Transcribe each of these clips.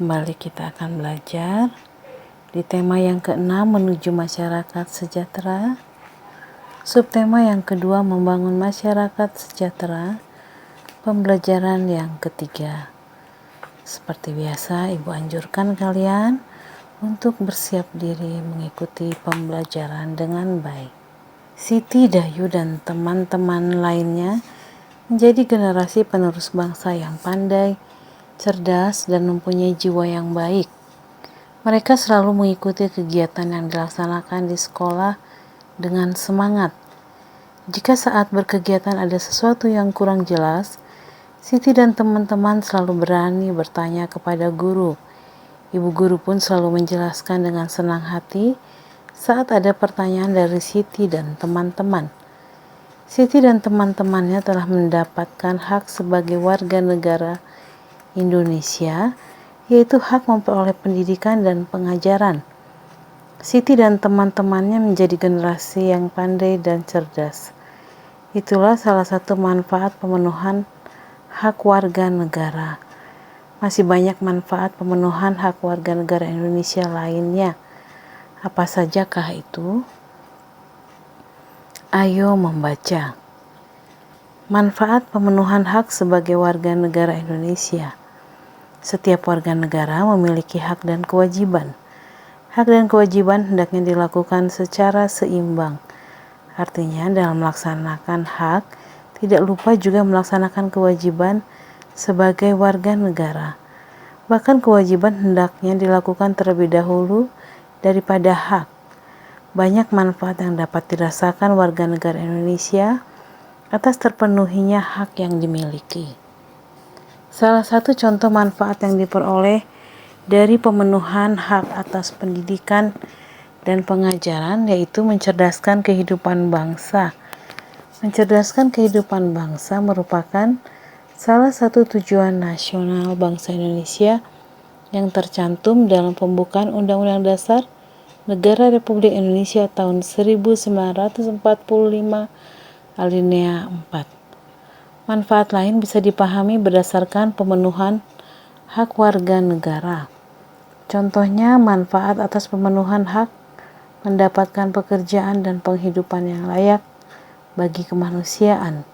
Kembali kita akan belajar di tema yang keenam, menuju masyarakat sejahtera. Subtema yang kedua, membangun masyarakat sejahtera. Pembelajaran yang ketiga. Seperti biasa, Ibu anjurkan kalian untuk bersiap diri mengikuti pembelajaran dengan baik. Siti, Dayu, dan teman-teman lainnya menjadi generasi penerus bangsa yang pandai, cerdas, dan mempunyai jiwa yang baik. Mereka selalu mengikuti kegiatan yang dilaksanakan di sekolah dengan semangat. Jika saat berkegiatan ada sesuatu yang kurang jelas, Siti dan teman-teman selalu berani bertanya kepada guru. Ibu guru pun selalu menjelaskan dengan senang hati saat ada pertanyaan dari Siti dan teman-teman. Siti dan teman-temannya telah mendapatkan hak sebagai warga negara Indonesia, yaitu hak memperoleh pendidikan dan pengajaran. Siti dan teman-temannya menjadi generasi yang pandai dan cerdas. Itulah salah satu manfaat pemenuhan hak warga negara. Masih banyak manfaat pemenuhan hak warga negara Indonesia lainnya. Apa sajakah itu? Ayo membaca. Manfaat pemenuhan hak sebagai warga negara Indonesia. Setiap warga negara memiliki hak dan kewajiban. Hak dan kewajiban hendaknya dilakukan secara seimbang. Artinya, dalam melaksanakan hak, tidak lupa juga melaksanakan kewajiban sebagai warga negara. Bahkan kewajiban hendaknya dilakukan terlebih dahulu daripada hak. Banyak manfaat yang dapat dirasakan warga negara Indonesia atas terpenuhinya hak yang dimiliki. Salah satu contoh manfaat yang diperoleh dari pemenuhan hak atas pendidikan dan pengajaran yaitu mencerdaskan kehidupan bangsa. Mencerdaskan kehidupan bangsa merupakan salah satu tujuan nasional bangsa Indonesia yang tercantum dalam pembukaan Undang-Undang Dasar Negara Republik Indonesia tahun 1945 alinea 4. Manfaat lain bisa dipahami berdasarkan pemenuhan hak warga negara. Contohnya, manfaat atas pemenuhan hak mendapatkan pekerjaan dan penghidupan yang layak bagi kemanusiaan.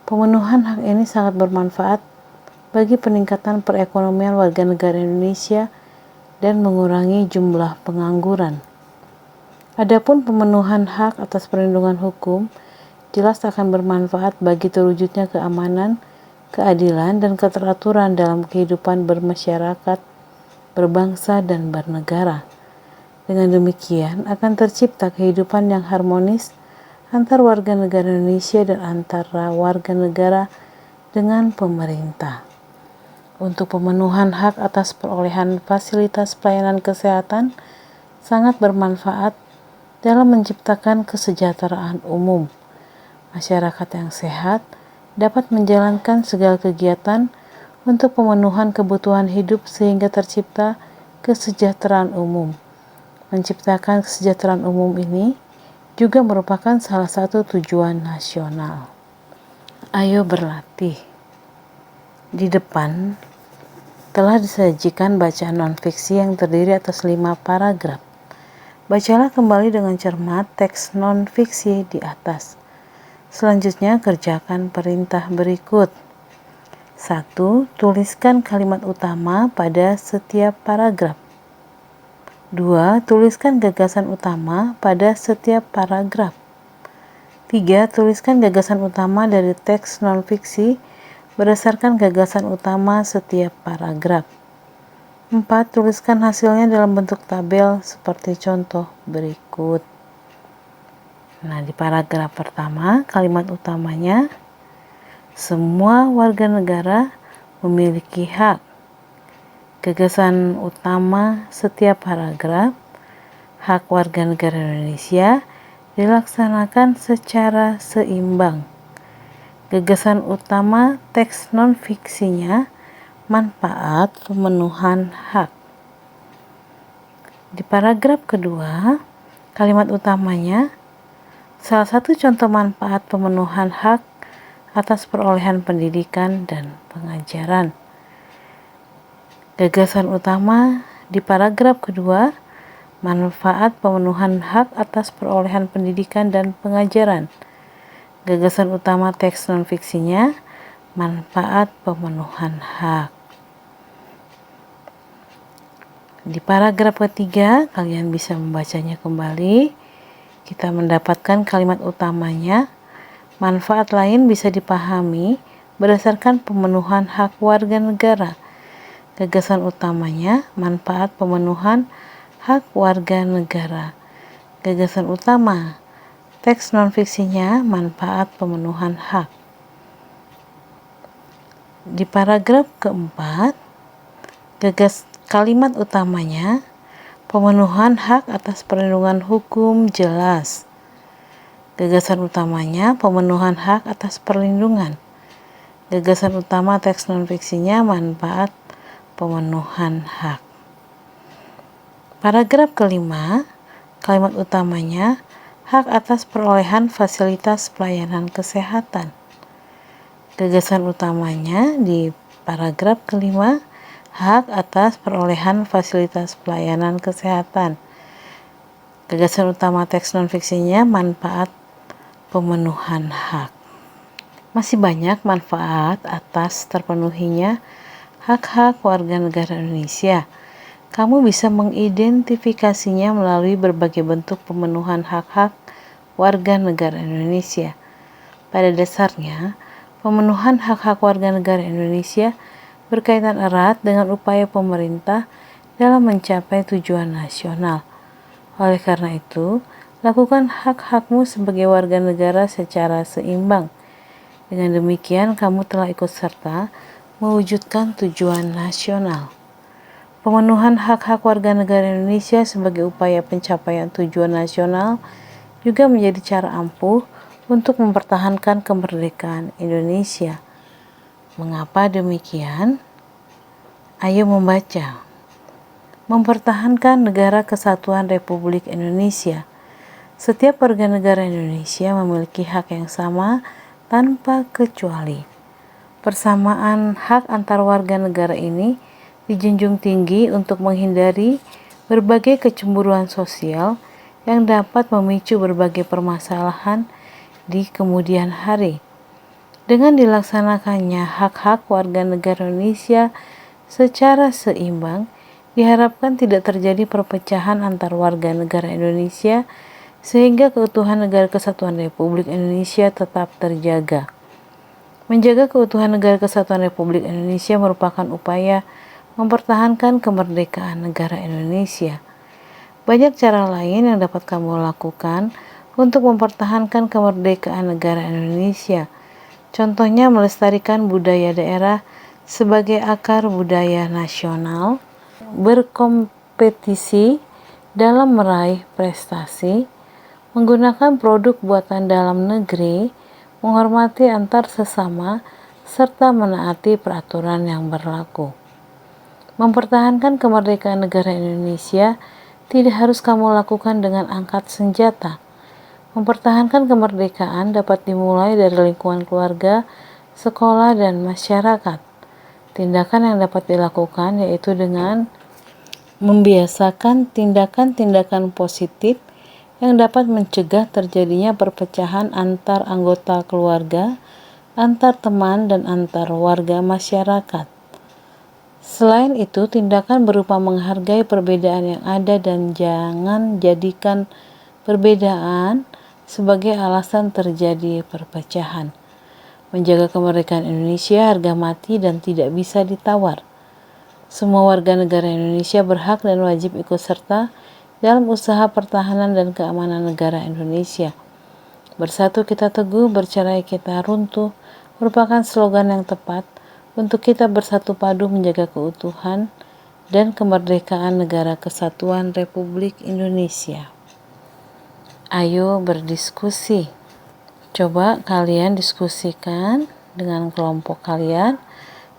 Pemenuhan hak ini sangat bermanfaat bagi peningkatan perekonomian warga negara Indonesia dan mengurangi jumlah pengangguran. Adapun pemenuhan hak atas perlindungan hukum jelas akan bermanfaat bagi terwujudnya keamanan, keadilan, dan keteraturan dalam kehidupan bermasyarakat, berbangsa, dan bernegara. Dengan demikian, akan tercipta kehidupan yang harmonis antar warga negara Indonesia dan antara warga negara dengan pemerintah. Untuk pemenuhan hak atas perolehan fasilitas pelayanan kesehatan sangat bermanfaat dalam menciptakan kesejahteraan umum. Masyarakat yang sehat dapat menjalankan segala kegiatan untuk pemenuhan kebutuhan hidup sehingga tercipta kesejahteraan umum. Menciptakan kesejahteraan umum ini juga merupakan salah satu tujuan nasional. Ayo berlatih. Di depan telah disajikan bacaan non-fiksi yang terdiri atas 5 paragraf. Bacalah kembali dengan cermat teks non-fiksi di atas. Selanjutnya, kerjakan perintah berikut. 1. Tuliskan kalimat utama pada setiap paragraf. 2. Tuliskan gagasan utama pada setiap paragraf. 3. Tuliskan gagasan utama dari teks non-fiksi berdasarkan gagasan utama setiap paragraf. 4. Tuliskan hasilnya dalam bentuk tabel seperti contoh berikut. Nah, di paragraf pertama, kalimat utamanya, semua warga negara memiliki hak. Gagasan utama setiap paragraf, hak warga negara Indonesia dilaksanakan secara seimbang. Gagasan utama teks non-fiksinya, manfaat pemenuhan hak. Di paragraf kedua, kalimat utamanya, salah satu contoh manfaat pemenuhan hak atas perolehan pendidikan dan pengajaran. Gagasan utama di paragraf kedua, manfaat pemenuhan hak atas perolehan pendidikan dan pengajaran. Gagasan utama teks non-fiksinya, manfaat pemenuhan hak. Di paragraf ketiga, kalian bisa membacanya kembali. Kita mendapatkan kalimat utamanya, manfaat lain bisa dipahami berdasarkan pemenuhan hak warga negara. Gagasan utamanya, manfaat pemenuhan hak warga negara. Gagasan utama, teks non-fiksinya, manfaat pemenuhan hak. Di paragraf keempat, kalimat utamanya, pemenuhan hak atas perlindungan hukum jelas. Gagasan utamanya, pemenuhan hak atas perlindungan. Gagasan utama teks non-fiksinya, manfaat pemenuhan hak. Paragraf kelima, kalimat utamanya, hak atas perolehan fasilitas pelayanan kesehatan. Gagasan utamanya di paragraf kelima, hak atas perolehan fasilitas pelayanan kesehatan. Gagasan utama teks non-fiksinya, manfaat pemenuhan hak. Masih banyak manfaat atas terpenuhinya hak-hak warga negara Indonesia. Kamu bisa mengidentifikasinya melalui berbagai bentuk pemenuhan hak-hak warga negara Indonesia. Pada dasarnya, pemenuhan hak-hak warga negara Indonesia berkaitan erat dengan upaya pemerintah dalam mencapai tujuan nasional. Oleh karena itu, lakukan hak-hakmu sebagai warga negara secara seimbang. Dengan demikian, kamu telah ikut serta mewujudkan tujuan nasional. Pemenuhan hak-hak warga negara Indonesia sebagai upaya pencapaian tujuan nasional juga menjadi cara ampuh untuk mempertahankan kemerdekaan Indonesia. Mengapa demikian? Ayo membaca. Mempertahankan Negara Kesatuan Republik Indonesia. Setiap warga negara Indonesia memiliki hak yang sama tanpa kecuali. Persamaan hak antar warga negara ini dijunjung tinggi untuk menghindari berbagai kecemburuan sosial yang dapat memicu berbagai permasalahan di kemudian hari. Dengan dilaksanakannya hak-hak warga negara Indonesia secara seimbang, diharapkan tidak terjadi perpecahan antar warga negara Indonesia sehingga keutuhan Negara Kesatuan Republik Indonesia tetap terjaga. Menjaga keutuhan Negara Kesatuan Republik Indonesia merupakan upaya mempertahankan kemerdekaan negara Indonesia. Banyak cara lain yang dapat kamu lakukan untuk mempertahankan kemerdekaan negara Indonesia. Contohnya melestarikan budaya daerah sebagai akar budaya nasional, berkompetisi dalam meraih prestasi, menggunakan produk buatan dalam negeri, menghormati antar sesama, serta menaati peraturan yang berlaku. Mempertahankan kemerdekaan negara Indonesia tidak harus kamu lakukan dengan angkat senjata. Mempertahankan kemerdekaan dapat dimulai dari lingkungan keluarga, sekolah, dan masyarakat. Tindakan yang dapat dilakukan yaitu dengan membiasakan tindakan-tindakan positif yang dapat mencegah terjadinya perpecahan antar anggota keluarga, antar teman, dan antar warga masyarakat. Selain itu, tindakan berupa menghargai perbedaan yang ada dan jangan jadikan perbedaan sebagai alasan terjadi perpecahan. Menjaga kemerdekaan Indonesia harga mati dan tidak bisa ditawar. Semua warga negara Indonesia berhak dan wajib ikut serta dalam usaha pertahanan dan keamanan negara Indonesia. Bersatu kita teguh, bercerai kita runtuh merupakan slogan yang tepat untuk kita bersatu padu menjaga keutuhan dan kemerdekaan Negara Kesatuan Republik Indonesia. Ayo berdiskusi. Coba kalian diskusikan dengan kelompok kalian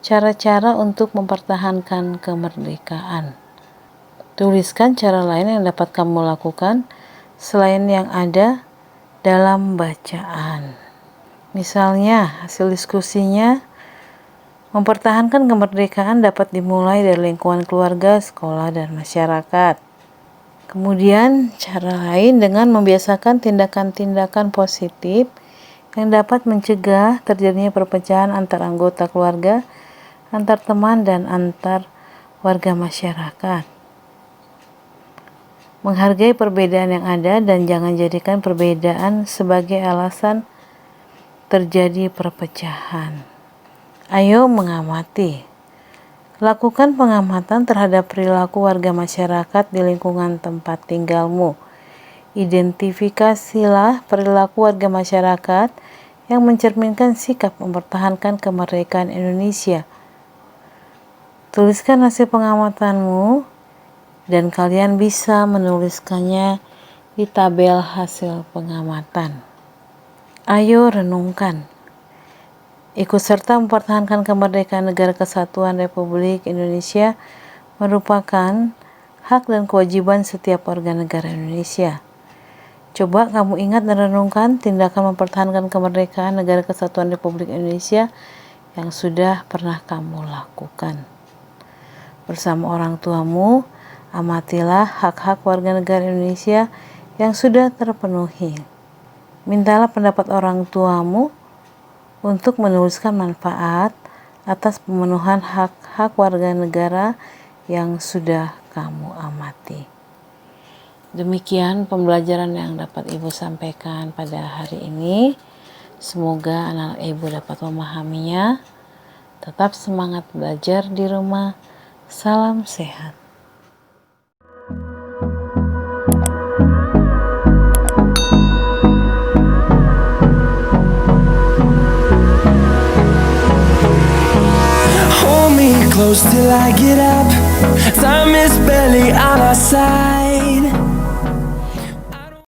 cara-cara untuk mempertahankan kemerdekaan. Tuliskan cara lain yang dapat kamu lakukan selain yang ada dalam bacaan. Misalnya, hasil diskusinya Mempertahankan kemerdekaan dapat dimulai dari lingkungan keluarga, sekolah, dan masyarakat. Kemudian, cara lain dengan membiasakan tindakan-tindakan positif yang dapat mencegah terjadinya perpecahan antar anggota keluarga, antar teman, dan antar warga masyarakat. Menghargai perbedaan yang ada dan jangan jadikan perbedaan sebagai alasan terjadi perpecahan. Ayo mengamati. Lakukan pengamatan terhadap perilaku warga masyarakat di lingkungan tempat tinggalmu. Identifikasilah perilaku warga masyarakat yang mencerminkan sikap mempertahankan kemerdekaan Indonesia. Tuliskan hasil pengamatanmu dan kalian bisa menuliskannya di tabel hasil pengamatan. Ayo renungkan. Ikut serta mempertahankan kemerdekaan Negara Kesatuan Republik Indonesia merupakan hak dan kewajiban setiap warga negara Indonesia. Coba kamu ingat dan renungkan tindakan mempertahankan kemerdekaan Negara Kesatuan Republik Indonesia yang sudah pernah kamu lakukan. Bersama orang tuamu, amatilah hak-hak warga negara Indonesia yang sudah terpenuhi. Mintalah pendapat orang tuamu untuk menuliskan manfaat atas pemenuhan hak-hak warga negara yang sudah kamu amati. Demikian pembelajaran yang dapat Ibu sampaikan pada hari ini. Semoga anak Ibu dapat memahaminya. Tetap semangat belajar di rumah. Salam sehat. Hold me close till I get up. Time is barely on our side.